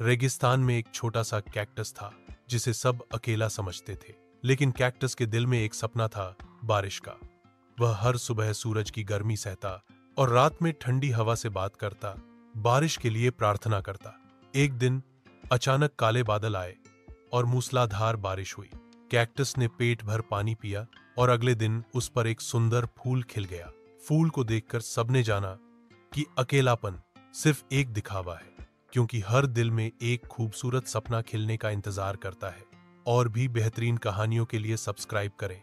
रेगिस्तान में एक छोटा सा कैक्टस था जिसे सब अकेला समझते थे। लेकिन कैक्टस के दिल में एक सपना था, बारिश का। वह हर सुबह सूरज की गर्मी सहता और रात में ठंडी हवा से बात करता, बारिश के लिए प्रार्थना करता। एक दिन अचानक काले बादल आए और मूसलाधार बारिश हुई। कैक्टस ने पेट भर पानी पिया और अगले दिन उस पर एक सुंदर फूल खिल गया। फूल को देखकर सबने जाना कि अकेलापन सिर्फ एक दिखावा है, क्योंकि हर दिल में एक खूबसूरत सपना खिलने का इंतजार करता है। और भी बेहतरीन कहानियों के लिए सब्सक्राइब करें।